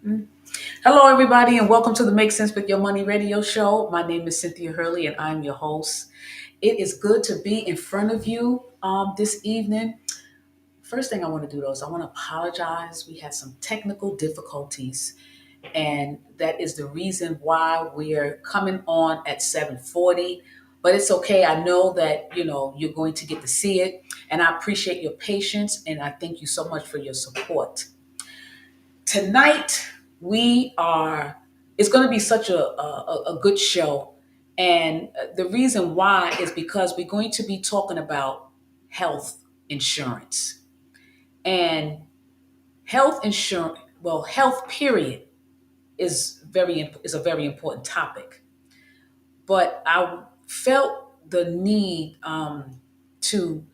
Mm. Hello, everybody, and welcome to the Make Sense with Your Money radio show. My name is Cynthia Hurley, and I'm your host. It is good to be in front of you this evening. First thing I want to do, though, is I want to apologize. We had some technical difficulties, and that is the reason why we're coming on at 7:40. But it's okay. I know that you're going to get to see it, and I appreciate your patience, and I thank you so much for your support. Tonight we are it's going to be such a good show, and the reason why is because we're going to be talking about health insurance. And health insurance, well, health period is a very important topic, but I felt the need to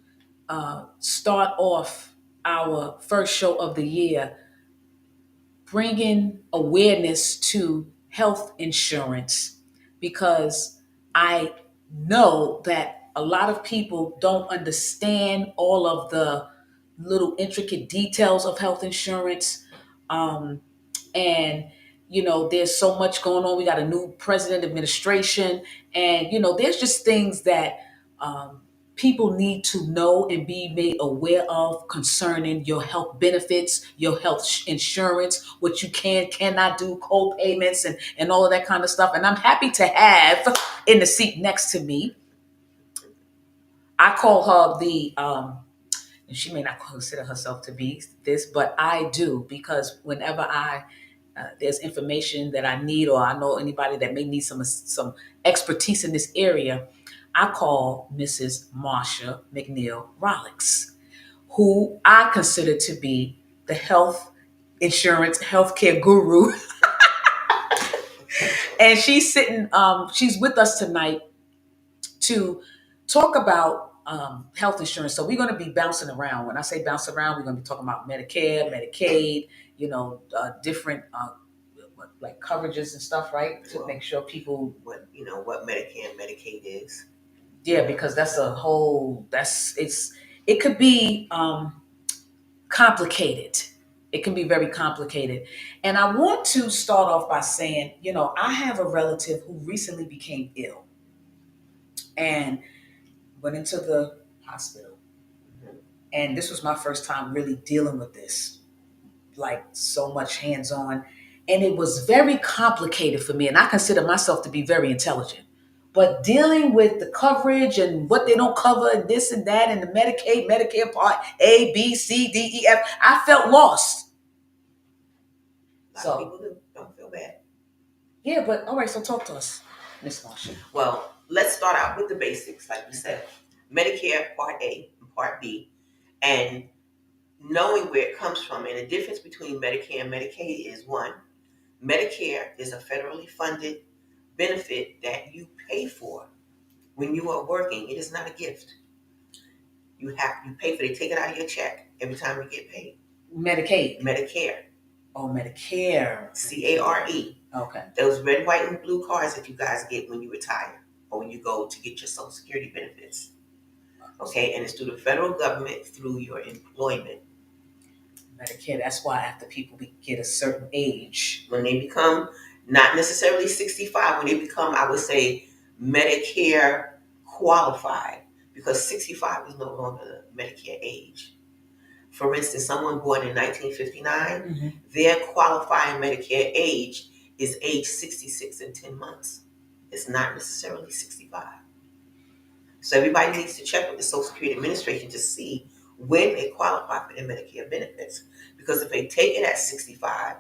start off our first show of the year bringing awareness to health insurance, because I know that a lot of people don't understand all of the little intricate details of health insurance. Um, and there's so much going on. We got a new president administration, and there's just things that um, people need to know and be made aware of concerning your health benefits, your health insurance, what you cannot do, co-payments, and all of that kind of stuff. And I'm happy to have in the seat next to me, I call her the and she may not consider herself to be this, but I do, because whenever I there's information that I need, or I know anybody that may need some expertise in this area, I call Mrs. Marsha McNeil Rollix, who I consider to be the health insurance healthcare guru. And she's with us tonight to talk about health insurance. So we're going to be bouncing around. When I say bounce around, we're going to be talking about Medicare, Medicaid, different like coverages and stuff, right? To make sure people what Medicare and Medicaid is. Yeah, because it could be complicated. It can be very complicated. And I want to start off by saying, I have a relative who recently became ill and went into the hospital. And this was my first time really dealing with this, like so much hands on. And it was very complicated for me. And I consider myself to be very intelligent. But dealing with the coverage and what they don't cover, and this and that, and the Medicaid, Medicare Part A, B, C, D, E, F, I felt lost. A lot of people do. Don't feel bad. Yeah, but all right, so talk to us, Miss Marsha. Well, let's start out with the basics, like you said. Medicare Part A and Part B, and knowing where it comes from. And the difference between Medicare and Medicaid is one, Medicare is a federally funded benefit that you pay for when you are working. It is not a gift. You pay for it. They take it out of your check every time you get paid. Medicaid. Medicare. Oh, Medicare. CARE. Okay. Those red, white, and blue cards that you guys get when you retire or when you go to get your Social Security benefits. Okay, and it's through the federal government through your employment. Medicare, that's why after people get a certain age. When they become, not necessarily 65, when they become, I would say, Medicare qualified, because 65 is no longer the Medicare age. For instance, someone born in 1959, their qualifying Medicare age is age 66 and 10 months. It's not necessarily 65. So everybody needs to check with the Social Security Administration to see when they qualify for their Medicare benefits. Because if they take it at 65,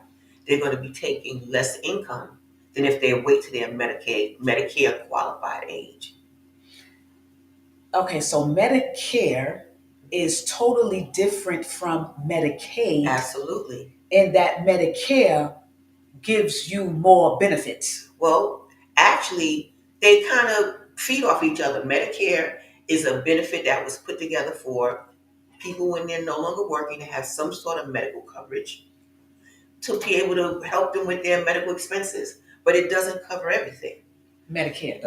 they're going to be taking less income than if they wait to their Medicare qualified age. Okay, so Medicare is totally different from Medicaid. Absolutely. In that Medicare gives you more benefits. Well, actually, they kind of feed off each other. Medicare is a benefit that was put together for people when they're no longer working to have some sort of medical coverage to be able to help them with their medical expenses, but it doesn't cover everything. Medicare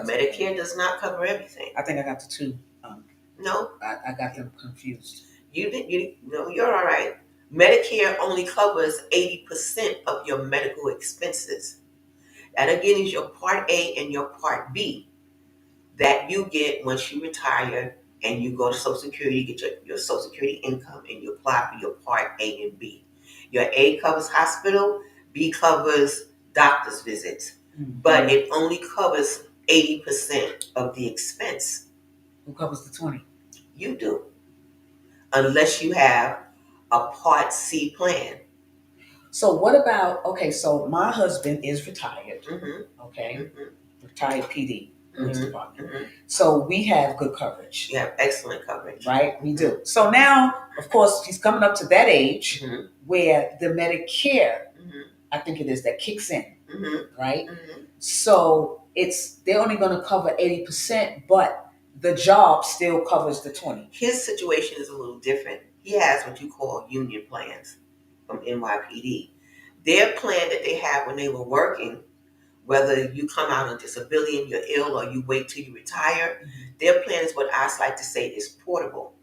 does not cover everything. I think I got the two. No, I got them confused. You did. You no, you're all right. Medicare only covers 80% of your medical expenses. That again is your Part A and your Part B that you get once you retire and you go to Social Security, you get your Social Security income and you apply for your Part A and B. Your A covers hospital, B covers doctor's visits, but it only covers 80% of the expense. Who covers the 20? You do, unless you have a Part C plan. So what about, okay, so my husband is retired, okay, retired PD, police department. So we have good coverage. You have excellent coverage. Right? We do. So now, of course, he's coming up to that age where the Medicare, I think it is, that kicks in, right? So they're only going to cover 80%, but the job still covers the 20. His situation is a little different. He has what you call union plans from NYPD. Their plan that they have when they were working, whether you come out on disability and you're ill or you wait till you retire, their plan is what I like to say is portable.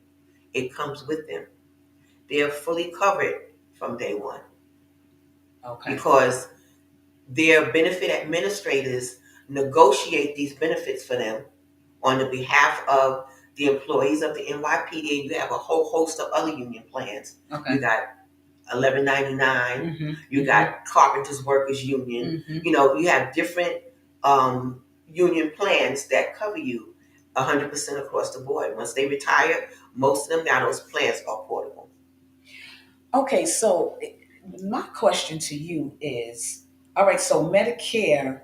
It comes with them. They're fully covered from day one. Okay. Because their benefit administrators negotiate these benefits for them on the behalf of the employees of the NYPD, and you have a whole host of other union plans. Okay. You got 1199. You got Carpenters Workers Union. You know, you have different union plans that cover you 100% across the board. Once they retire, most of them now those plans are portable. Okay, so my question to you is, all right, so Medicare,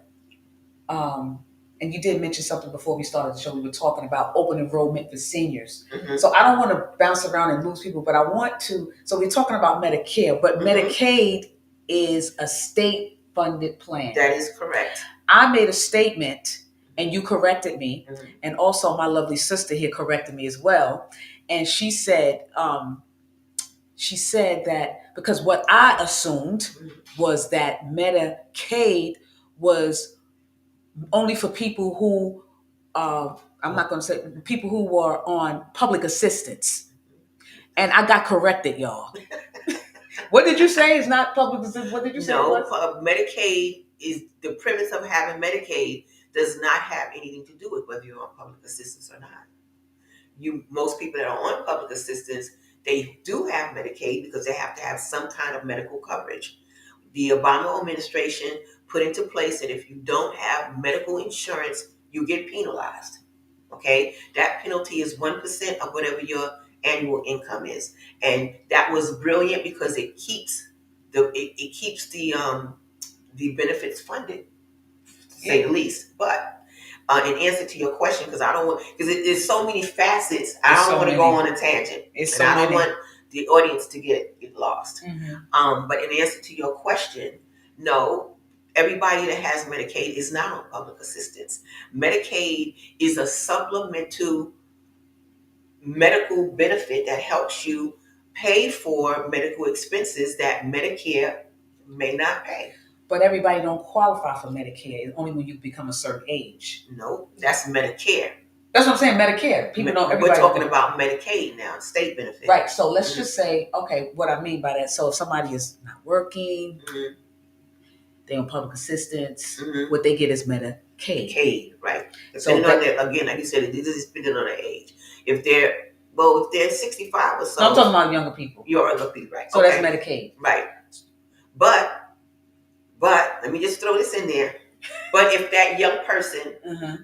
and you did mention something before we started the show. We were talking about open enrollment for seniors. So I don't want to bounce around and lose people, but I want to. So we're talking about Medicare, but Medicaid is a state-funded plan. That is correct. I made a statement, and you corrected me, and also my lovely sister here corrected me as well. And she said that because what I assumed was that Medicaid was only for people who, I'm not going to say people who were on public assistance. And I got corrected, y'all. What did you say? It's not public assistance. What did you say? No, Medicaid is the premise of having Medicaid does not have anything to do with whether you're on public assistance or not. Most people that are on public assistance, they do have Medicaid because they have to have some kind of medical coverage. The Obama administration put into place that if you don't have medical insurance, you get penalized. Okay, that penalty is 1% of whatever your annual income is, and that was brilliant because it keeps the benefits funded, to say the least. But in answer to your question, because I don't want, because there's so many facets, I don't want to go on a tangent, and I don't want the audience to get lost. But in answer to your question, no, everybody that has Medicaid is not on public assistance. Medicaid is a supplemental medical benefit that helps you pay for medical expenses that Medicare may not pay. But everybody don't qualify for Medicare. It's only when you become a certain age. No, that's Medicare. That's what I'm saying, Medicare. People don't. We're talking about Medicaid now, state benefit. Right. So let's just say, okay, what I mean by that. So if somebody is not working, they're on public assistance, what they get is Medicaid. Medicaid, right. Depending on their, again, like you said, this is depending on their age. If they're 65 or so. No, I'm talking about younger people. Younger people, right. So that's Medicaid. Right. But let me just throw this in there. But if that young person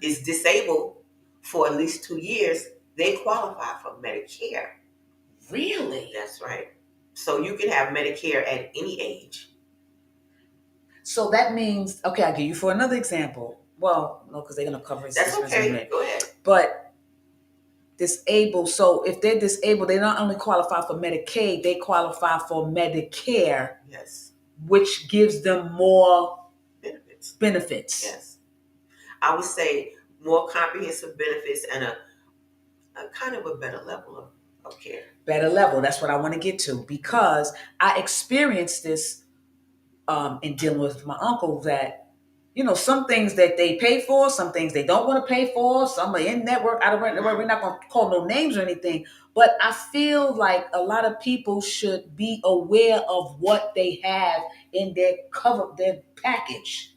is disabled for at least 2 years, they qualify for Medicare. Really? That's right. So you can have Medicare at any age. So that means, okay, I'll give you for another example. Well, no, because they're going to cover it. That's okay. Go ahead. But disabled, so if they're disabled, they not only qualify for Medicaid, they qualify for Medicare. Yes. Which gives them more benefits. Yes. I would say more comprehensive benefits and a kind of a better level of care. Better level. That's what I want to get to, because I experienced this in dealing with my uncle that, some things that they pay for, some things they don't want to pay for, some are in network. I don't we're not going to call no names or anything, but I feel like a lot of people should be aware of what they have in their package,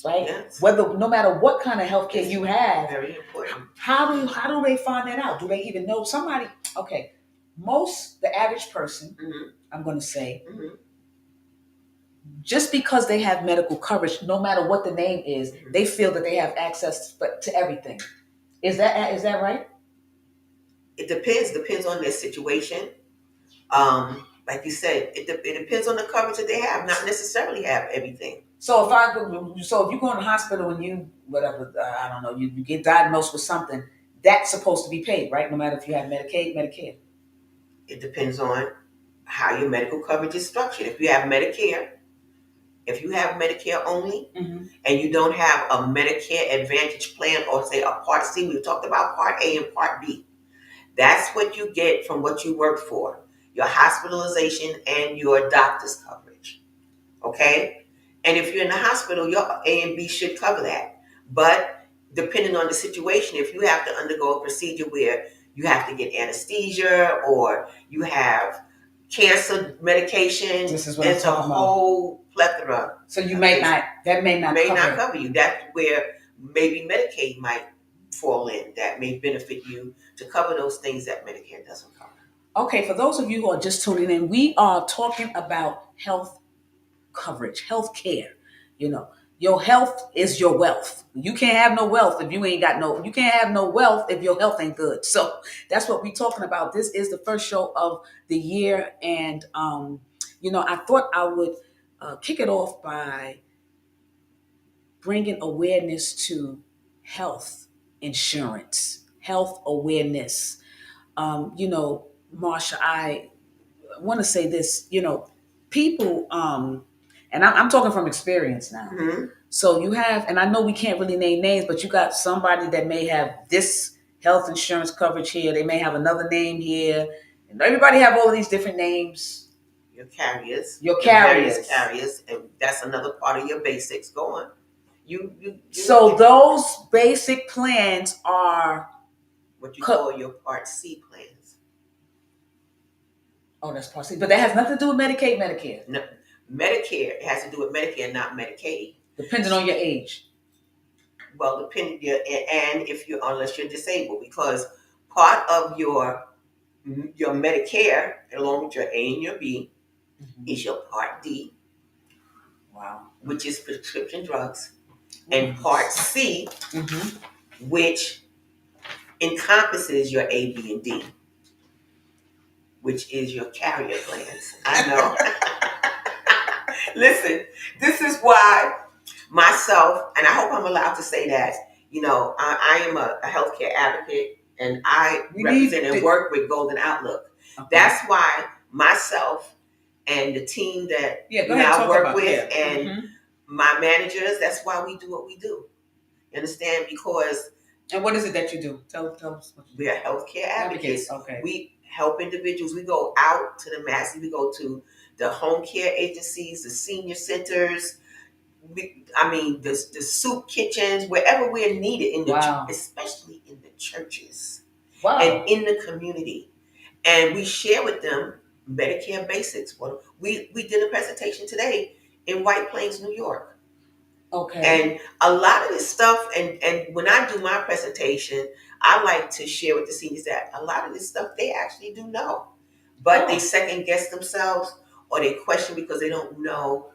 right? Yes. Whether no matter what kind of healthcare It's you have, very important. how do they find that out? Do they even know somebody? Okay, the average person, Mm-hmm. I'm going to say, Mm-hmm. just because they have medical coverage, no matter what the name is, Mm-hmm. they feel that they have access to everything. Is that right? It depends on their situation. Like you said, it depends on the coverage that they have. Not necessarily have everything. So if you go in the hospital and you whatever, I don't know, you get diagnosed with something, that's supposed to be paid, right? No matter if you have Medicaid, Medicare. It depends on how your medical coverage is structured. If you have Medicare only, Mm-hmm. and you don't have a Medicare Advantage plan, or say a Part C, we talked about Part A and Part B. That's what you get from what you worked for, your hospitalization and your doctor's coverage. Okay? And if you're in the hospital, your A and B should cover that. But depending on the situation, if you have to undergo a procedure where you have to get anesthesia or you have cancer medication, This is what I'm it's a talking about. whole plethora So you of may things not that may not cover you. That's where maybe Medicaid might fall in. That may benefit you to cover those things that Medicare doesn't cover. Okay, for those of you who are just tuning in, we are talking about health coverage, health care. You know, your health is your wealth. You can't have no wealth if you can't have no wealth if your health ain't good. So that's what we're talking about. This is the first show of the year. And, I thought I would kick it off by bringing awareness to health insurance, health awareness. Marsha, I want to say this, people, and I'm talking from experience now. Mm-hmm. So you have, and I know we can't really name names, but you got somebody that may have this health insurance coverage here. They may have another name here. And everybody have all of these different names. Your carriers, Your your various carriers. carriers, and that's another part of your basics. Go on. So those basic plans are what you call your Part C plans. Oh, that's Part C, but that has nothing to do with Medicaid, Medicare. No, Medicare has to do with Medicare, not Medicaid. Depending on your age. Well, depending, and if you unless you're disabled, because part of your Medicare, along with your A and your B, is your Part D. Wow. Which is prescription drugs, and Part C, which encompasses your A, B, and D, which is your carrier plans. I know. Listen, this is why myself, and I hope I'm allowed to say that, I am a healthcare advocate, and I represent and work with Golden Outlook. Okay. That's why myself and the team that I work with and my managers, that's why we do what we do. You understand? Because And what is it that you do? Tell us. We are healthcare advocates. Okay. We help individuals. We go out to the masses. We go to the home care agencies, the senior centers. The soup kitchens, wherever we're needed in the, especially in the churches and in the community. And we share with them Medicare basics. Well, we did a presentation today in White Plains, New York. Okay. And a lot of this stuff, and when I do my presentation, I like to share with the seniors that a lot of this stuff they actually do know. But they second guess themselves, or they question because they don't know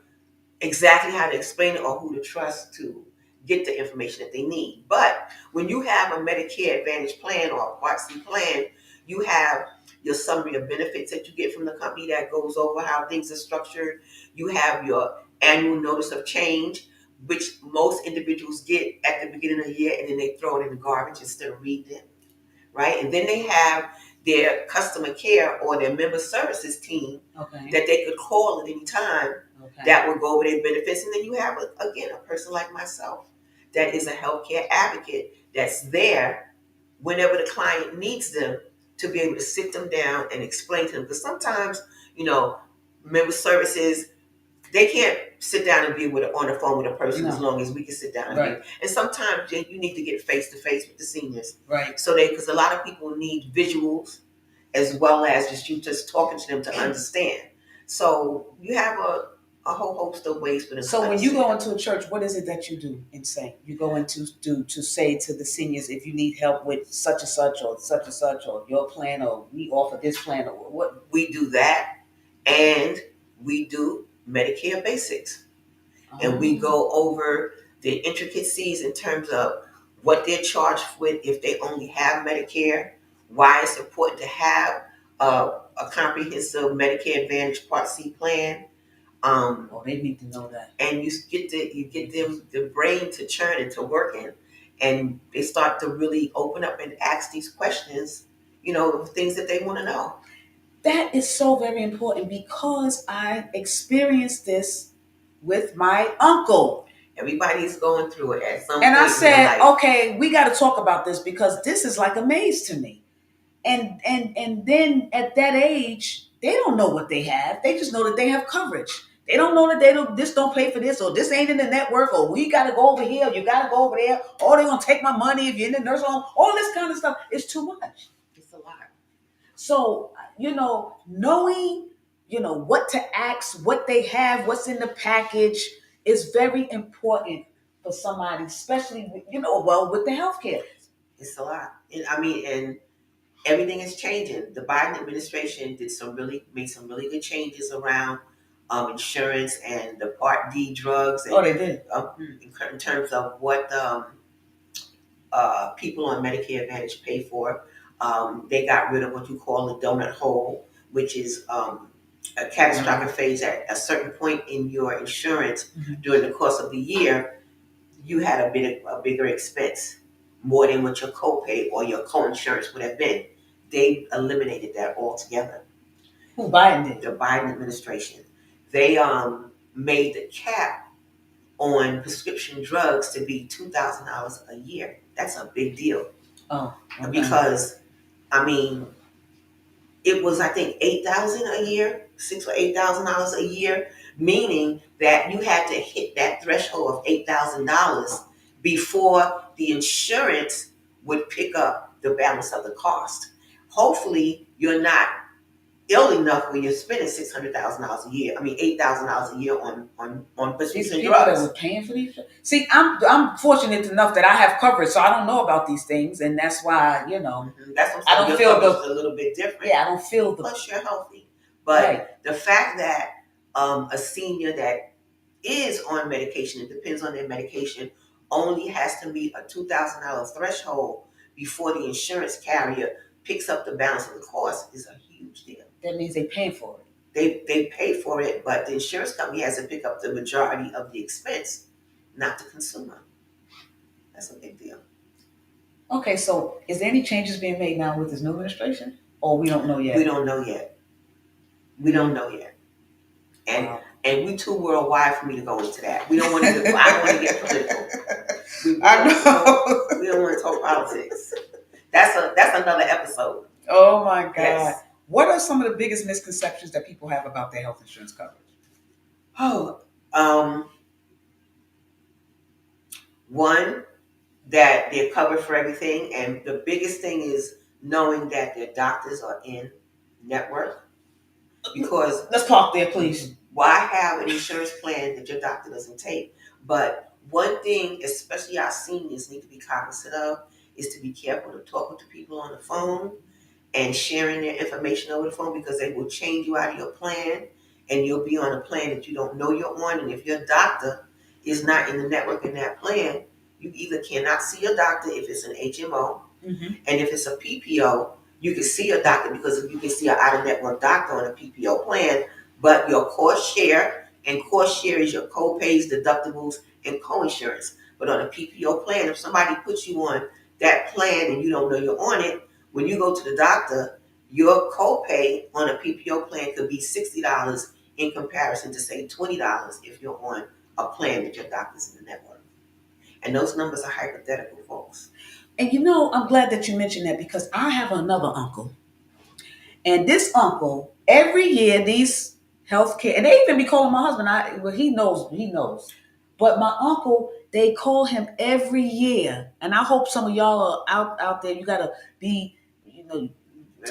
exactly how to explain it or who to trust to get the information that they need. But when you have a Medicare Advantage plan or a Part C plan, you have your summary of benefits that you get from the company that goes over how things are structured. You have your annual notice of change, which most individuals get at the beginning of the year, and then they throw it in the garbage instead of reading it, right? And then they have their customer care or their member services team that they could call at any time that will go over their benefits. And then you have, again, a person like myself that is a healthcare advocate that's there whenever the client needs them to be able to sit them down and explain to them. Because sometimes, member services They can't sit down and be with on the phone with a person as No. long as we can sit down and Right. be. And sometimes you need to get face to face with the seniors. Right. So because a lot of people need visuals as well as just you just talking to them to understand. So you have a whole host of ways for them to So when you go understand. into a church, what is it that you do in saying? You go into to say to the seniors, if you need help with such and such or your plan, or we offer this plan, or what? We do that, and we do Medicare basics. And we Oh, go over the intricacies in terms of what they're charged with if they only have Medicare, why it's important to have a comprehensive Medicare Advantage Part C plan. oh, they need to know that. And you get them the brain to churn and to working, and they start to really open up and ask these questions, things that they want to know. That is so very important because I experienced this with my uncle. Everybody's going through it at some And I point in their said, life. okay, we got to talk about this because this is like a maze to me. And then at that age, they don't know what they have. They just know that they have coverage. They don't know that they don't this don't pay for this, or this ain't in the network, or we gotta go over here, or you gotta go over there, or they're gonna take my money if you're in the nursing home. All this kind of stuff is too much. It's a lot. So, knowing, what to ask, what they have, what's in the package is very important for somebody, especially, with the healthcare. It's a lot. And I mean, and everything is changing. The Biden administration made some really good changes around insurance and the Part D drugs, and Oh, they did. in terms of what people on Medicare Advantage pay for. They got rid of what you call the donut hole, which is a catastrophic phase at a certain point in your insurance during the course of the year. You had a bigger expense, more than what your copay or your co-insurance would have been. They eliminated that altogether. Who Biden did? The Biden administration. They made the cap on prescription drugs to be $2,000 a year. That's a big deal. Oh, okay. Because I mean, it was I think 8,000 a year, $6,000 or $8,000 a year, meaning that you had to hit that threshold of $8,000 before the insurance would pick up the balance of the cost. Hopefully, you're not ill enough where you're spending $600,000 a year. I mean, $8,000 a year on These prescription people that drugs. were paying for these. See, I'm fortunate enough that I have coverage, so I don't know about these things, and that's why That's what I'm saying. I don't Your feel coverage the is a little bit different. yeah, I don't feel the Plus, you're healthy. But right. the fact that a senior that is on medication, it depends on their medication, only has to meet a $2,000 threshold before the insurance carrier picks up the balance of the cost is a huge deal. That means they paying for it. They pay for it, but the insurance company has to pick up the majority of the expense, not the consumer. That's a big deal. Okay, so is there any changes being made now with this new administration, or we don't know yet? We don't know yet. We don't know yet. And Wow. and we too worldwide for me to go into that. We don't want to. I don't want to get political. I know. We don't want to talk politics. That's another episode. Oh my God. Yes. What are some of the biggest misconceptions that people have about their health insurance coverage? Oh, one, that they're covered for everything, and the biggest thing is knowing that their doctors are in network. Because let's talk there, please. Why have an insurance plan that your doctor doesn't take? But one thing, especially our seniors, need to be cognizant of is to be careful to talk with the people on the phone and sharing their information over the phone, because they will change you out of your plan and you'll be on a plan that you don't know you're on. And if your doctor is not in the network in that plan, you either cannot see your doctor if it's an HMO, and if it's a PPO, you can see a doctor because you can see an out of network doctor on a PPO plan, but your cost share, and cost share is your co-pays, deductibles, and co-insurance. But on a PPO plan, if somebody puts you on that plan and you don't know you're on it, when you go to the doctor, your copay on a PPO plan could be $60 in comparison to say $20 if you're on a plan that your doctor's in the network. And those numbers are hypothetical, folks. And I'm glad that you mentioned that because I have another uncle. And this uncle, every year, healthcare, and they even be calling my husband. Well, he knows, But my uncle, they call him every year, and I hope some of y'all are out there. You gotta be,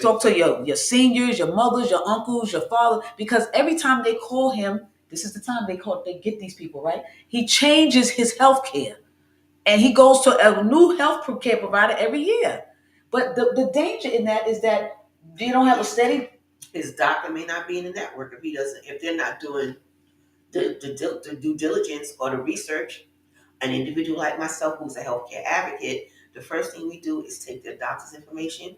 talk to your seniors, your mothers, your uncles, your father, because every time they call him, this is the time they get these people right. He changes his healthcare, and he goes to a new health care provider every year. But the danger in that is that you don't have a steady. His doctor may not be in the network if he doesn't. If they're not doing the due diligence or the research. An individual like myself, who's a healthcare advocate, the first thing we do is take their doctor's information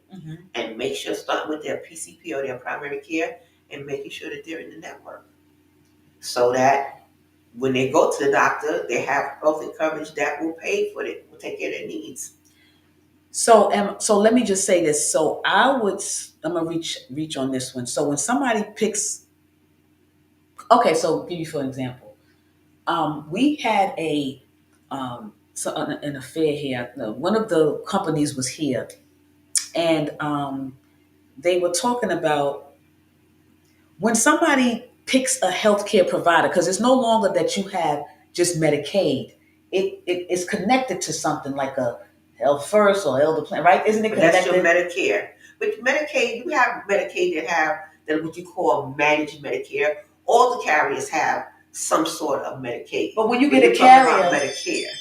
and make sure, starting with their PCP or their primary care, and making sure that they're in the network, so that when they go to the doctor, they have health coverage that will pay for it, will take care of their needs. So let me just say this. So I'm gonna reach on this one. So when somebody picks, okay, so give you for an example, we had an affair here. One of the companies was here, and they were talking about when somebody picks a healthcare provider, because it's no longer that you have just Medicaid. It is connected to something like a Health First or Elder Plan, right? Isn't it But that's your connected? Medicare. But Medicaid, you have Medicaid that what you call managed Medicare. All the carriers have some sort of Medicaid. But when you But get a you're talking about carrier, Medicare.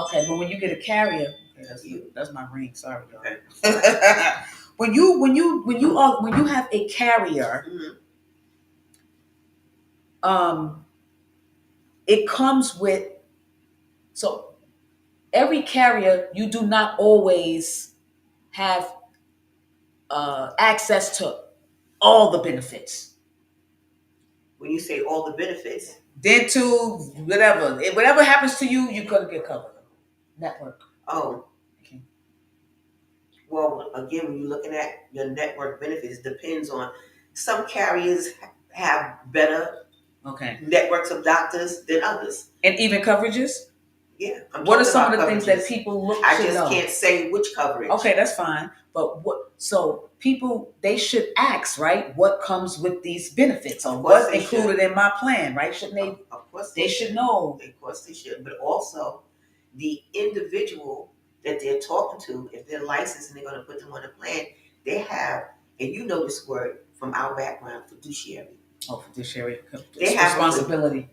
okay, but when you get a carrier, okay, You. that's my ring. Sorry, y'all. Okay. When you have a carrier, um, it comes with, so every carrier you do not always have access to all the benefits. When you say all the benefits, Dental, whatever happens to you, you're gonna get covered. Network. oh, Okay. well, again, when you're looking at your network benefits, depends on some carriers have better Okay. networks of doctors than others. And even coverages. Yeah, I'm What are talking some about of the things that coverages. people I should just know? can't say which coverage. Okay, that's fine. But what? So people they should ask, right? What comes with these benefits, or what's included in my plan, right? Shouldn't they? Of course They should know. Of course they should. But also, the individual that they're talking to, if they're licensed and they're going to put them on a plan, they have, and you know this word from our background, fiduciary. Oh, fiduciary. They It's have responsibility.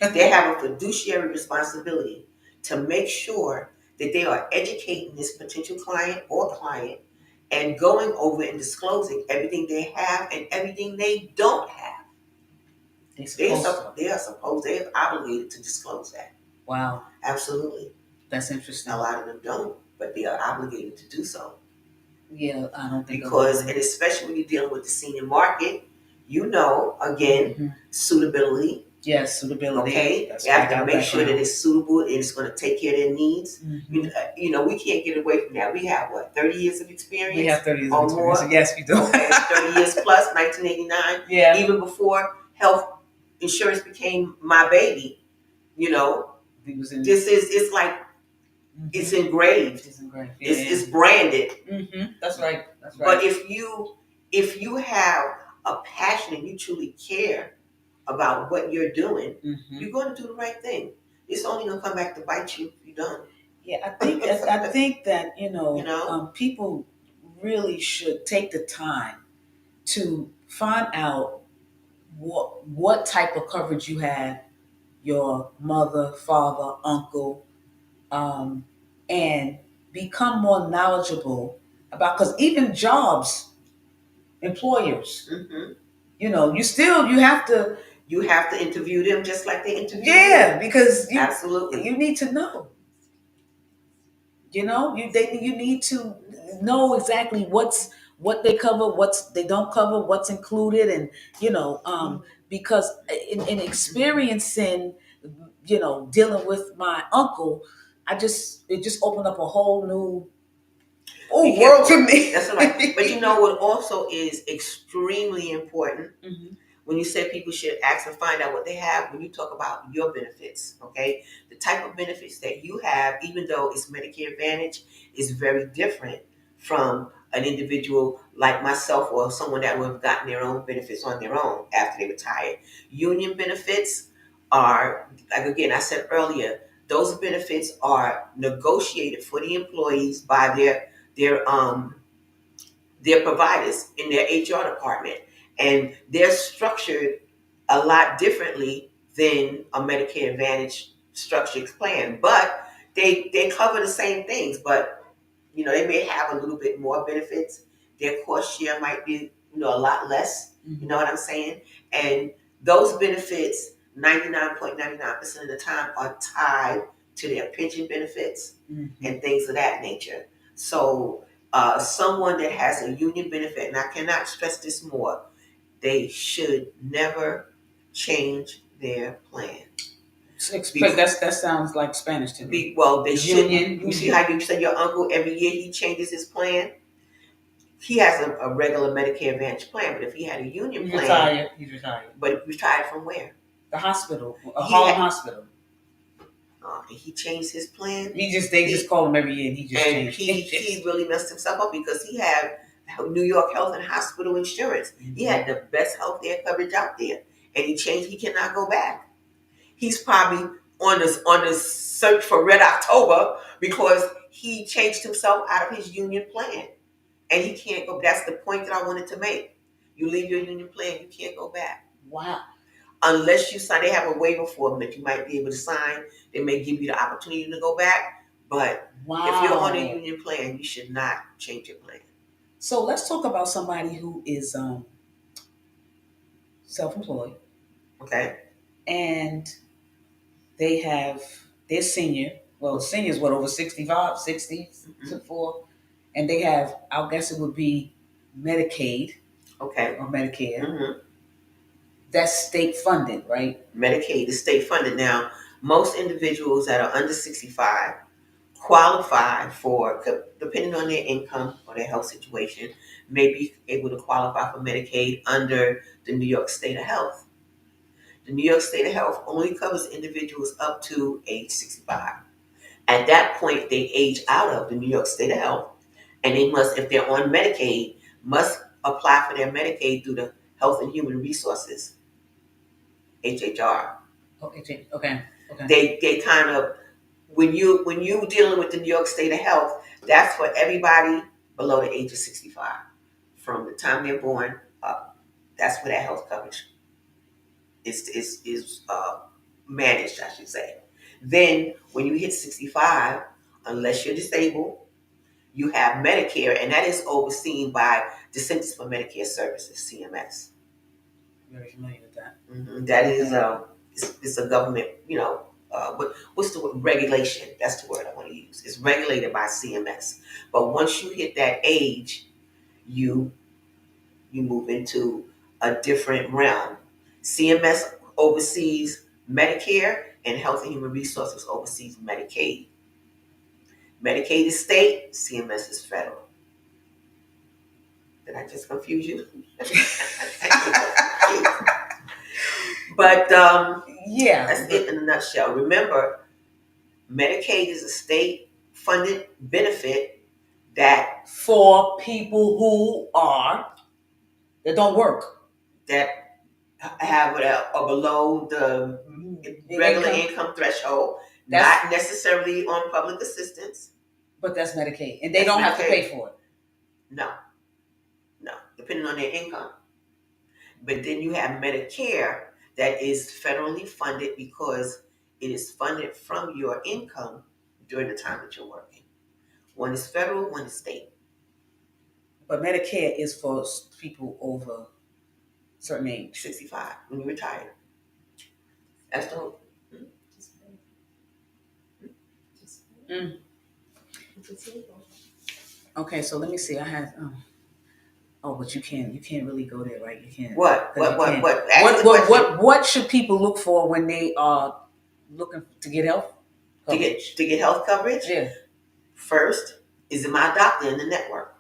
They have a fiduciary responsibility to make sure that they are educating this potential client and going over and disclosing everything they have and everything they don't have. They are supposed, they are obligated to disclose that. Wow. Absolutely. That's interesting. A lot of them don't, but they are obligated to do so. Yeah, I don't think Because, and especially when you're dealing with the senior market, suitability. Yes, suitability. Okay, That's you have to make sure that it's suitable and it's going to take care of their needs. We can't get away from that. We have 30 years of experience. We have 30 years of experience. More? Yes, we do. Okay, 30 years plus, 1989. Yeah. Even before health insurance became my baby, it's like it's engraved. It's engraved. Yeah. It's branded. That's right. That's right. But if you have a passion and you truly care about what you're doing, you're going to do the right thing. It's only going to come back to bite you if you don't. Yeah, I think that people really should take the time to find out what type of coverage you have, your mother, father, uncle, and become more knowledgeable about, because even jobs, employers, you have to interview them just like they interview you. Yeah, because Absolutely. You need to know. You need to know exactly what they cover, what they don't cover, what's included, and because in experiencing, dealing with my uncle, it just opened up a whole new world to me. That's right. But you know what also is extremely important? When you say people should ask and find out what they have, when you talk about your benefits, okay? The type of benefits that you have, even though it's Medicare Advantage, is very different from an individual like myself or someone that would have gotten their own benefits on their own after they retired. Union benefits are, like again, I said earlier, those benefits are negotiated for the employees by their providers in their HR department, and they're structured a lot differently than a Medicare Advantage structured plan, but they cover the same things, but they may have a little bit more benefits. Their cost share might be, a lot less. You know what I'm saying? And those benefits, 99.99% of the time, are tied to their pension benefits and things of that nature. So, someone that has a union benefit, and I cannot stress this more, they should never change their plan. That sounds like Spanish to me. Well, they should. Union. You see how you said your uncle every year he changes his plan? He has a regular Medicare Advantage plan, but if he had a union plan, He's retired. But he retired from where? The hospital, Harlem Hospital. And he changed his plan. They just call him every year, and he just changed. He really messed himself up because he had New York Health and Hospital Insurance. He had the best health care coverage out there, and he changed. He cannot go back. He's probably on this search for Red October because he changed himself out of his union plan, and he can't go. That's the point that I wanted to make. You leave your union plan, you can't go back. Wow. Unless you sign, they have a waiver form that you might be able to sign. They may give you the opportunity to go back, but if you're on a union plan, you should not change your plan. So let's talk about somebody who is self-employed. Okay. And they're senior. Well, seniors, over 65, 64. And they have, I guess it would be Medicaid. Okay. Or Medicare. That's state funded, right? Medicaid is state funded. Now, most individuals that are under 65 qualify for, depending on their income or their health situation, may be able to qualify for Medicaid under the New York State of Health. The New York State of Health only covers individuals up to age 65. At that point, they age out of the New York State of Health, and they must, if they're on Medicaid, must apply for their Medicaid through the Health and Human Resources, HHR. Okay. They kind of, when you dealing with the New York State of Health, that's for everybody below the age of 65. From the time they're born up, that's where that health coverage is managed, I should say. Then when you hit 65, unless you're disabled, you have Medicare, and that is overseen by the Centers for Medicare Services, CMS. Very familiar with that. That is it's a government, what's the word? Regulation. That's the word I want to use. It's regulated by CMS. But once you hit that age, you move into a different realm. CMS oversees Medicare, and Health and Human Resources oversees Medicaid. Medicaid is state, CMS is federal. Did I just confuse you? But yeah, that's it in a nutshell. Remember, Medicaid is a state-funded benefit that for people that don't work, that have a below the regular income threshold, not necessarily on public assistance. But that's Medicaid, and they don't have to pay for it. No, depending on their income. But then you have Medicare that is federally funded because it is funded from your income during the time that you're working. One is federal, one is state. But Medicare is for people over certain age. 65, when you retire. That's the whole. Okay, so let me see. I have. But you can't really go there, right? You can't. What? What should people look for when they are looking to get health coverage? To get health coverage? Yeah. First, is it my doctor in the network?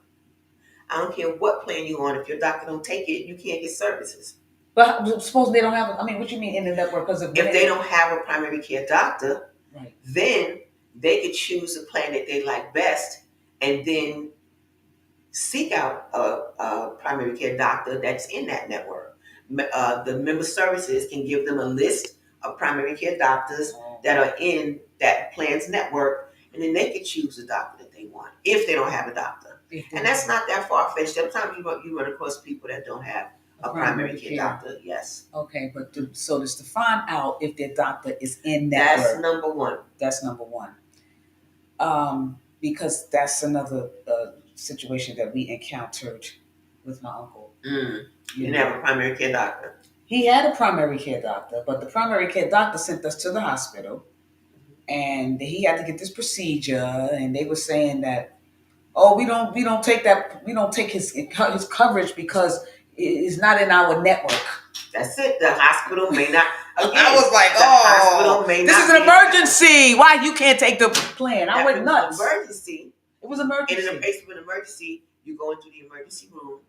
I don't care what plan you're on. If your doctor don't take it, you can't get services. But suppose they don't have. What you mean in the network? Because if they don't have a primary care doctor, right, then they could choose a plan that they like best, and then seek out a primary care doctor that's in that network. The member services can give them a list of primary care doctors that are in that plan's network, and then they can choose the doctor that they want if they don't have a doctor. And that's not that far fetched. Sometimes you run across people that don't have a primary care doctor. Yes. Okay, but so just to find out if their doctor is in network. That's number one. That's number one. Because that's another situation that we encountered with my uncle. You didn't have a primary care doctor. He had a primary care doctor, but the primary care doctor sent us to the hospital, and he had to get this procedure, and they were saying that, oh, we don't take his coverage because it's not in our network. That's it. The hospital may not. Again, I was like, oh, this is an emergency. Why you can't take the plan? I went nuts. Emergency. It was emergency. In the case of an emergency, you go into the emergency room,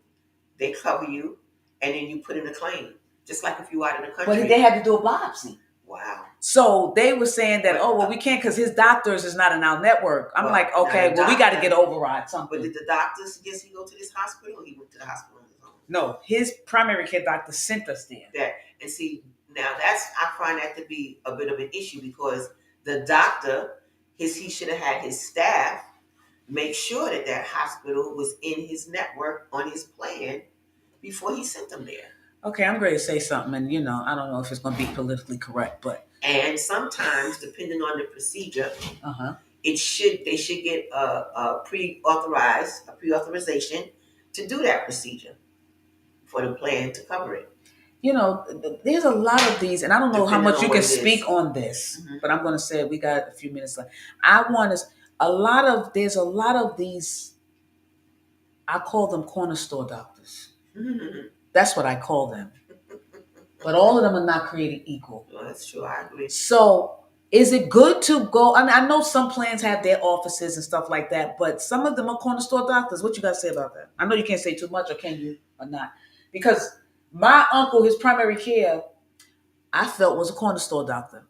they cover you, and then you put in a claim. Just like if you out of the country. But they had to do a biopsy. Wow. So they were saying that, we can't because his doctors is not in our network. I'm like, okay, we got to get override something. But did the doctor suggest he go to this hospital, or he went to the hospital on his own? No, his primary care doctor sent us there. And see, now I find that to be a bit of an issue because the doctor, he should have had his staff make sure that hospital was in his network on his plan before he sent them there. Okay, I'm ready to say something, and I don't know if it's going to be politically correct, but sometimes depending on the procedure, they should get a pre-authorization to do that procedure for the plan to cover it. There's a lot of these, and I don't know how much you can speak on this, but I'm going to say we got a few minutes left. There's a lot of these, I call them corner store doctors. That's what I call them. But all of them are not created equal. Well, that's true. I agree. So is it good to go? I know some plans have their offices and stuff like that, but some of them are corner store doctors. What you got to say about that? I know you can't say too much, or can you, or not? Because my uncle, his primary care, I felt was a corner store doctor.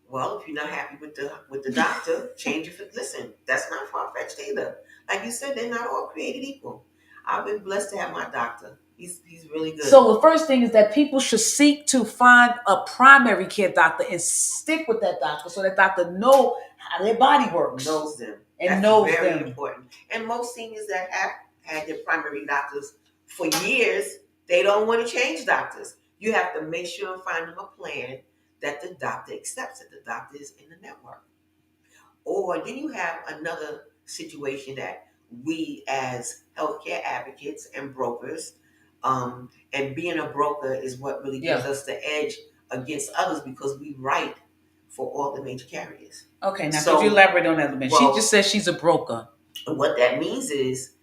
Well, if you're not happy with the doctor, change it. Listen, that's not far fetched either. Like you said, they're not all created equal. I've been blessed to have my doctor. He's really good. So the first thing is that people should seek to find a primary care doctor and stick with that doctor, so that doctor know how their body works, knows them, and knows them. Very important. And most seniors that have had their primary doctors for years, they don't want to change doctors. You have to make sure and find them a plan that the doctor accepts, that the doctor is in the network. Or then you have another situation that we as healthcare advocates and brokers, and being a broker is what really gives us the edge against others, because we write for all the major carriers. Okay, now could you elaborate on that a bit? She just says she's a broker. What that means is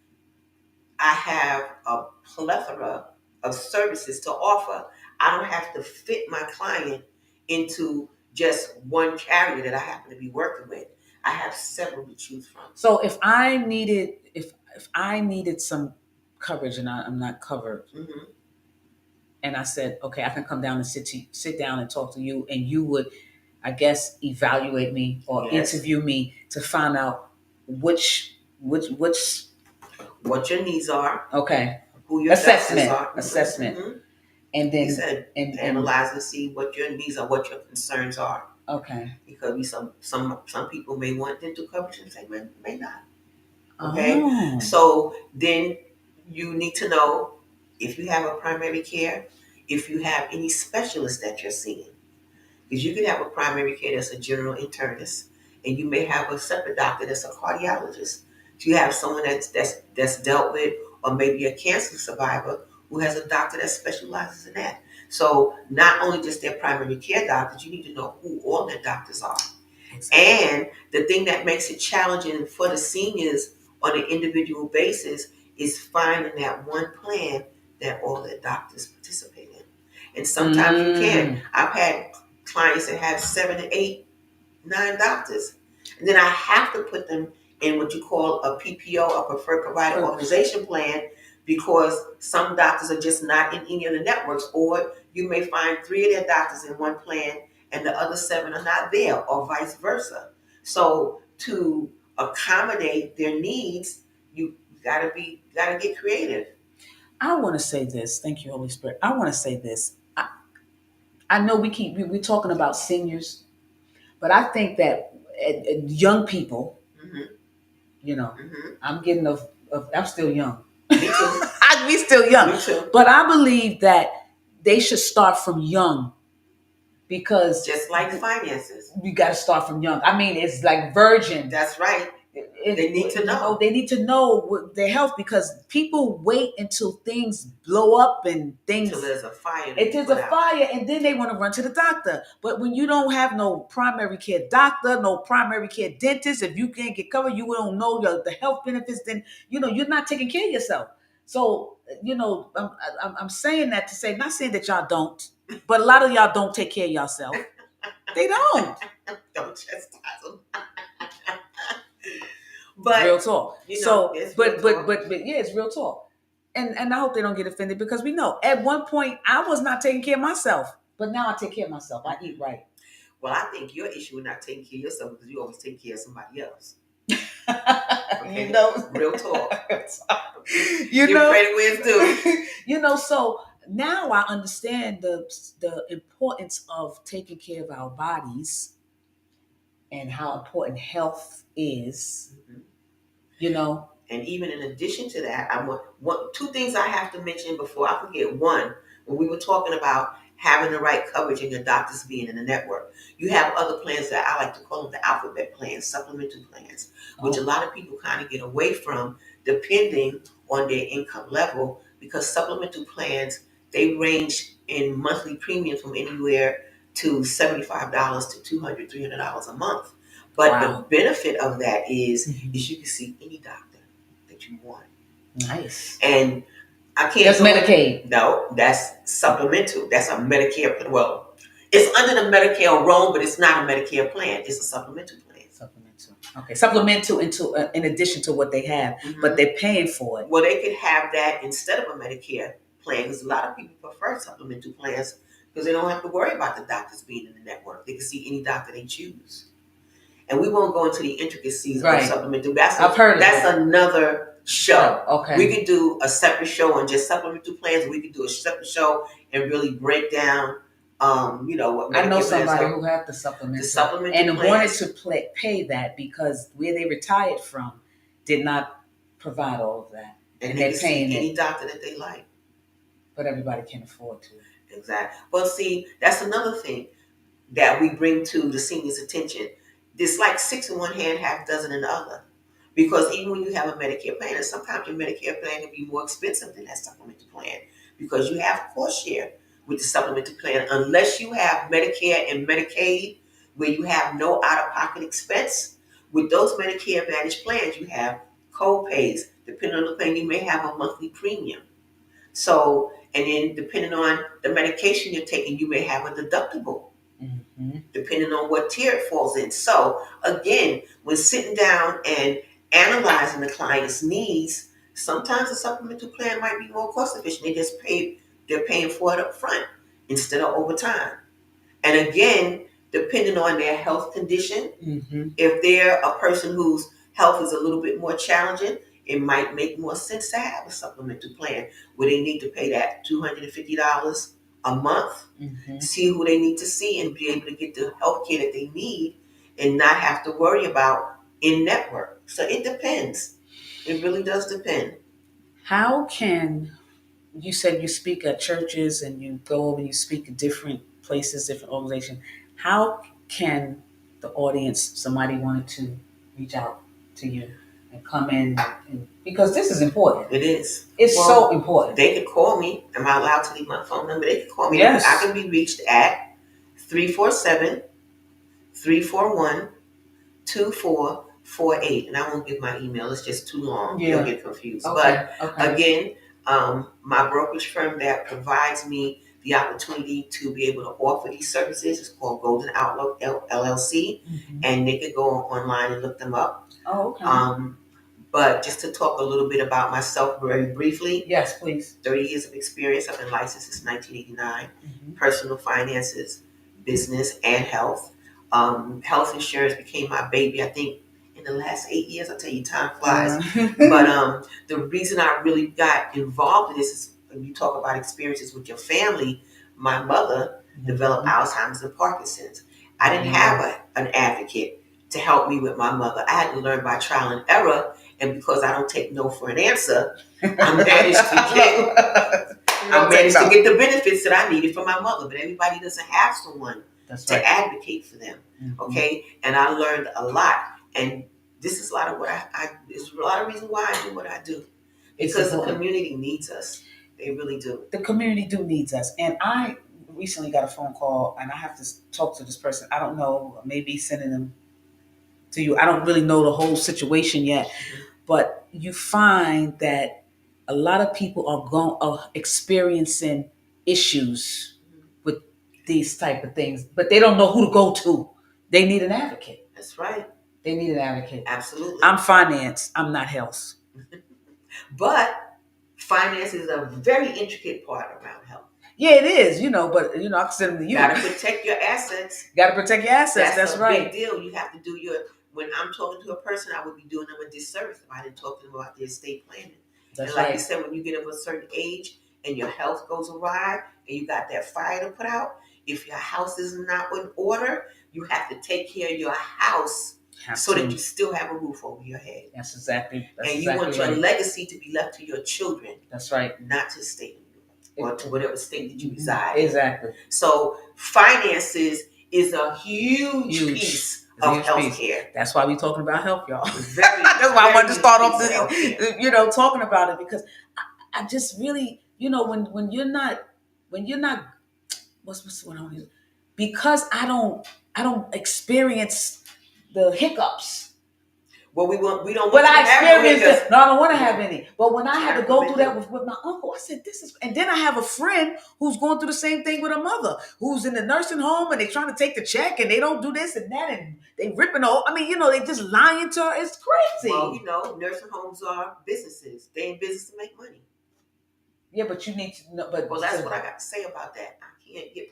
I have a plethora of services to offer. I don't have to fit my client into just one carrier that I happen to be working with. I have several to choose from. So if I needed some coverage and I'm not covered, and I said, okay, I can come down and sit down and talk to you, and you would, I guess, evaluate me or interview me to find out which what your needs are. Okay. Who your assessment are. Assessment. And then and analyze and see what your needs are, what your concerns are. Okay. Because some people may want dental coverage and some may not. Okay. Oh. So then you need to know if you have a primary care, if you have any specialists that you're seeing. Because you could have a primary care that's a general internist, and you may have a separate doctor that's a cardiologist. So you have someone that's dealt with, or maybe a cancer survivor who has a doctor that specializes in that. So not only just their primary care doctors, you need to know who all their doctors are. Exactly. And the thing that makes it challenging for the seniors on an individual basis is finding that one plan that all their doctors participate in. And sometimes you can. I've had clients that have 7 to 8, 9 doctors. And then I have to put them in what you call a PPO, a preferred provider organization plan, because some doctors are just not in any of the networks, or you may find 3 of their doctors in one plan and the other 7 are not there, or vice versa. So to accommodate their needs, you gotta get creative. I want to say this. Thank you, Holy Spirit. I want to say this. I know we're talking about seniors, but I think that young people, Hmm. you know, Hmm. I'm getting I'm still young. Me too. We still young, Me too. but I believe that they should start from young because Just like finances. you got to start from young. I mean, it's like virgin. That's right. They need to know. They need to know their health because people wait until things blow up and Till things. there's a fire to It be is a put out. fire, and then they want to run to the doctor. But when you don't have no primary care doctor, no primary care dentist, if you can't get covered, you don't know the health benefits. Then you're not taking care of yourself. So I'm saying that to say, not saying that y'all don't, but a lot of y'all don't take care of yourself. They don't. Don't chastise them. Real But talk. So, it's real talk. but yeah, it's real talk. And I hope they don't get offended because we know at one point I was not taking care of myself, but now I take care of myself. I eat right. Well, I think your issue with not taking care of yourself because you always take care of somebody else. Okay? Real talk. You Give know, credit where it's due. So now I understand the importance of taking care of our bodies and how important health is. Mhm. You know, And even in addition to that, I want two things I have to mention before I forget. One, when we were talking about having the right coverage and your doctors being in the network, you have other plans that I like to call them the alphabet plans, supplemental plans, which a lot of people kind of get away from depending on their income level because supplemental plans they range in monthly premiums from anywhere to $75 to $200, $300 a month. But the wow, benefit of that is you can see any doctor that you want. nice. And I can't That's go Medicaid. No, that's supplemental. That's a Medicare. Well, it's under the Medicare realm, but it's not a Medicare plan. It's a supplemental plan. Supplemental. Okay, supplemental into in addition to what they have, but they're paying for it. Well, they could have that instead of a Medicare plan because a lot of people prefer supplemental plans because they don't have to worry about the doctors being in the network. They can see any doctor they choose. And we won't go into the intricacies of supplemental. I've heard of That's it. another show. Okay. We could do a separate show on just supplemental plans. We could do a separate show and really break down, what Medicare I know somebody plans who had the supplemental, and wanted to pay that because where they retired from did not provide all of that, and they're they paying see any it. doctor that they like. But everybody can't afford to. Exactly. Well, see, that's another thing that we bring to the seniors' attention. It's like six in one hand, half dozen in the other. Because even when you have a Medicare plan, and sometimes your Medicare plan can be more expensive than that supplemental plan because you have cost share with the supplemental plan. Unless you have Medicare and Medicaid, where you have no out-of-pocket expense, with those Medicare Advantage plans, you have co-pays. Depending on the plan, you may have a monthly premium. So, and then depending on the medication you're taking, you may have a deductible depending on what tier it falls in. So again, when sitting down and analyzing the client's needs, sometimes a supplemental plan might be more cost efficient. They're paying for it up front instead of over time. And again, depending on their health condition, if they're a person whose health is a little bit more challenging, it might make more sense to have a supplemental plan where they need to pay that $250 a month, see who they need to see, and be able to get the health care that they need and not have to worry about in network. So it depends. It really does depend. How can you said you speak at churches and you go over and you speak at different places, different organizations. How can the audience, somebody wanted to reach out to you and come in because this is important. It is. It's so important. They could call me. Am I allowed to leave my phone number? They could call me. Yes. I can be reached at 347-341-2448. And I won't give my email. It's just too long. You'll get confused. Okay. But again, my brokerage firm that provides me the opportunity to be able to offer these services is called Golden Outlook LLC. And they could go online and look them up. Oh, okay. But just to talk a little bit about myself very briefly. Yes, please. 30 years of experience. I've been licensed since 1989. Personal finances, business, and health. Health insurance became my baby, I think, in the last 8 years. I tell you, time flies. Uh, But the reason I really got involved in this is when you talk about experiences with your family. My mother developed Alzheimer's and Parkinson's. I didn't have an advocate to help me with my mother. I had to learn by trial and error, and because I don't take no for an answer, I managed to get the benefits that I needed for my mother. But everybody doesn't have someone to advocate for them. Okay, and I learned a lot, and this is a lot of what I there's a lot of reasons why I do what I do, because the community needs us. They really do. The community do needs us, and I recently got a phone call, and I have to talk to this person. I don't know, maybe sending them to you. I don't really know the whole situation yet, but you find that a lot of people are experiencing issues with these type of things, but they don't know who to go to. They need an advocate. That's right. They need an advocate. Absolutely. I'm finance. I'm not health. But finance is a very intricate part around health. Yeah, it is, but I can send them to you. You gotta protect your assets. Gotta protect your assets. That's right. Big deal. You have to do when I'm talking to a person, I would be doing them a disservice if I didn't talk to them about their estate planning. That's and like you said, when you get of a certain age and your health goes awry and you got that fire to put out, if your house is not in order, you have to take care of your house so that you still have a roof over your head. That's exactly. And you want your legacy to be left to your children. That's right. Not to state or to whatever state that you reside. Exactly. So finances is a huge piece of healthcare. That's why we're talking about health, y'all. That's why I wanted to start off this, talking about it, because I just really, when you're not, what's going on here? Because I don't experience the hiccups. Well, we don't. But I experienced it. No, I don't want to have any. But when I had to go through that with my uncle, I said, "This is." And then I have a friend who's going through the same thing with her mother, who's in the nursing home, and they're trying to take the check, and they don't do this and that, and they ripping all. I mean, they just lying to her. It's crazy. Well, nursing homes are businesses. They in business to make money. Yeah, but you need to know. But that's what I got to say about that.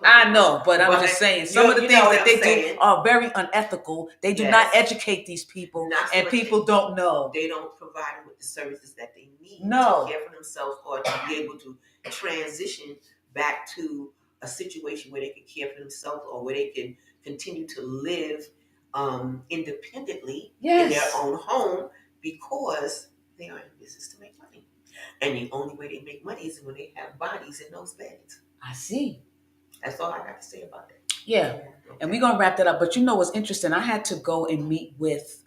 I know, but I'm just saying some of the things that they do are very unethical. They do not educate these people, and people don't know. They don't provide them with the services that they need to care for themselves or to be able to transition back to a situation where they can care for themselves or where they can continue to live independently in their own home, because they are in business to make money. And the only way they make money is when they have bodies in those beds. I see. That's all I got to say about that. Yeah. Okay. And we're going to wrap that up. But what's interesting? I had to go and meet with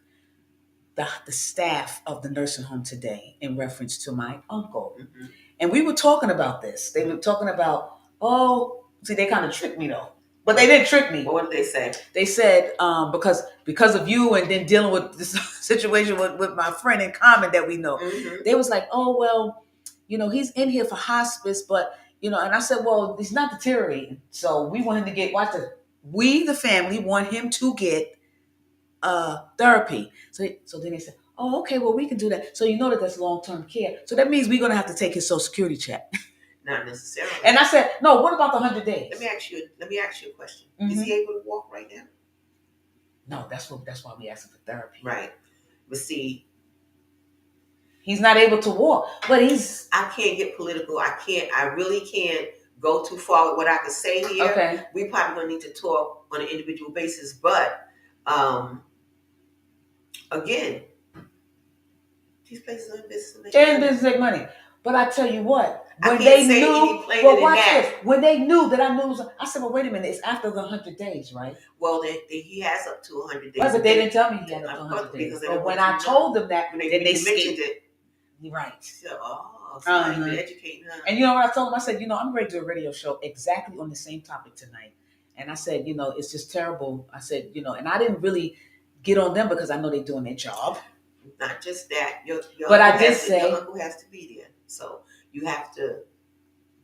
the staff of the nursing home today in reference to my uncle. Mm-hmm. And we were talking about this. They were talking about, they kind of tricked me though. But they didn't trick me. What did they say? They said, because of you and then dealing with this situation with my friend in common that we know, they was like, he's in here for hospice, but, and I said, well, he's not deteriorating. So we want him to get, the family want him to get therapy. So then they said, oh, okay, well, we can do that. So that's long-term care. So that means we're going to have to take his Social Security check. Not necessarily. And I said, no, what about the 100 days? Let me ask you a question. Mm-hmm. Is he able to walk right now? No, that's why we asked him for therapy. Right. But see, he's not able to walk. But I can't get political. I really can't go too far with what I can say here. Okay. We probably gonna need to talk on an individual basis. But again, these places are in business to make money. They're in business to make money. But I tell you what, when they knew, when they knew that I knew, I said, well, wait a minute, it's after the 100 days, right? Well, he has up to 100 days. Right, but they didn't tell me he had up to 100 days. But when I told them that, then they mentioned it. Right. So you've been educating her. And you know what I told them? I said, I'm ready to do a radio show exactly on the same topic tonight. And I said, it's just terrible. I said, and I didn't really get on them because I know they're doing their job. Not just that. Your uncle has to be there. So you have to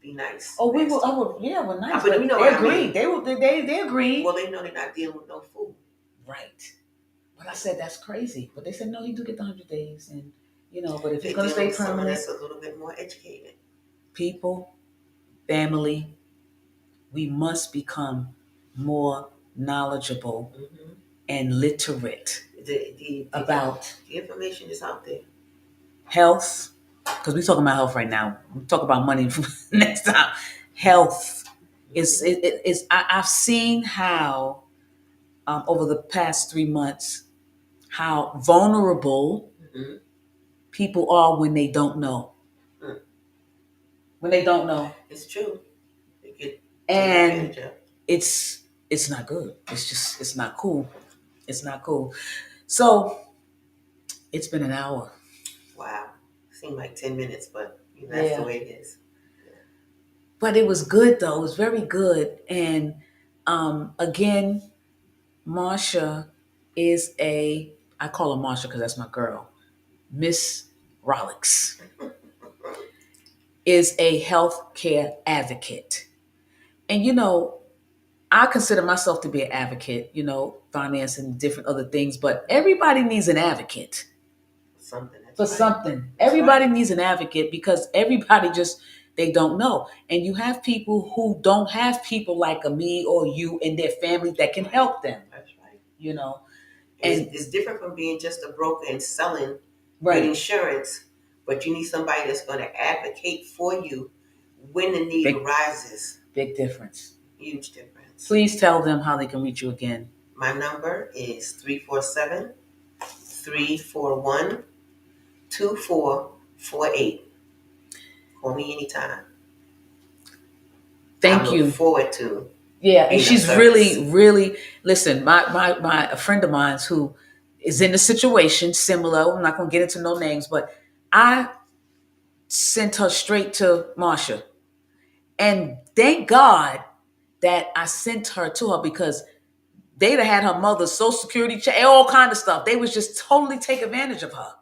be nice. Oh, we're nice. But they agreed. They agreed. Well, they know they're not dealing with no food. Right. But I said, that's crazy. But they said, no, you do get the 100 days. And, but if it's going to stay permanent. That's a little bit more educated. People, family, we must become more knowledgeable and literate. about the information is out there. health, because we're talking about health right now. We'll talk about money next time. Health is Mm-hmm. I've seen how over the past 3 months how vulnerable Mm-hmm. people are when they don't know. Mm. When they don't know, It's true. They get taken and advantage of. it's it's not good. It's not cool. It's not cool. So it's been an hour. Wow. Seemed like 10 minutes, but that's the Yeah. way it is. But it was good though. It was very good. And again, Marsha is I call her Marsha because that's my girl. Miss Rollix is a healthcare advocate. And I consider myself to be an advocate, finance and different other things, but everybody needs an advocate Something. for That's right. something. That's Everybody right. needs an advocate because everybody just they don't know. And you have people who don't have people like a me or you in their family that can Right. help them, That's right. you know. It's, And it's different from being just a broker and selling good right. insurance, but you need somebody that's going to advocate for you when the need Big arises. big difference. Huge difference. Please tell them how they can reach you again. My number is 347-341-2448. Call me anytime. I Thank look you. forward to Yeah, and being of she's service. really listen, my a friend of mine who is in a situation similar. I'm not gonna get into no names, but I sent her straight to Marsha. And thank God that I sent her to her because they'd have had her mother's social security check, all kind of stuff. They was just totally take advantage of her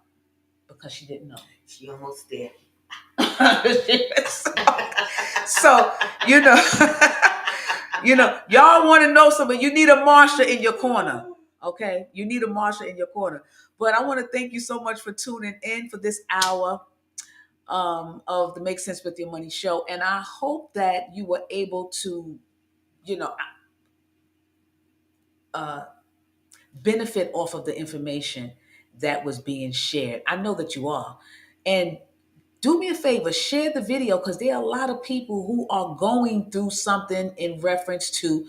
because she didn't know. She almost there. So, you know, y'all want to know something. You need a Marsha in your corner. Okay. You need a Marsha in your corner. But I want to thank you so much for tuning in for this hour of the Make Sense with Your Money show. And I hope that you were able to, you know, uh, benefit off of the information that was being shared. I know that you are. And do me a favor, share the video because there are a lot of people who are going through something in reference to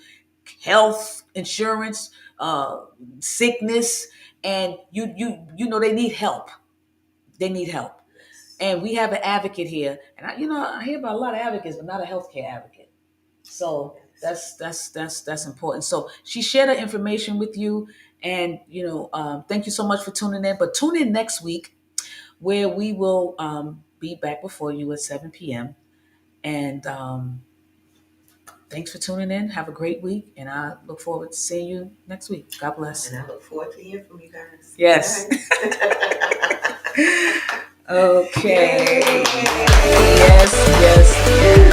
health insurance, sickness, and they need help. They need help, Yes. and we have an advocate here. And I hear about a lot of advocates, but not a healthcare advocate. So Yes. that's important. So she shared her information with you, and thank you so much for tuning in. But tune in next week where we will be back before you at 7 p.m. And thanks for tuning in. Have a great week, and I look forward to seeing you next week. God And bless. I look forward to hearing from you guys. Yes. Okay. Okay. Yay. Yes, yes, yes.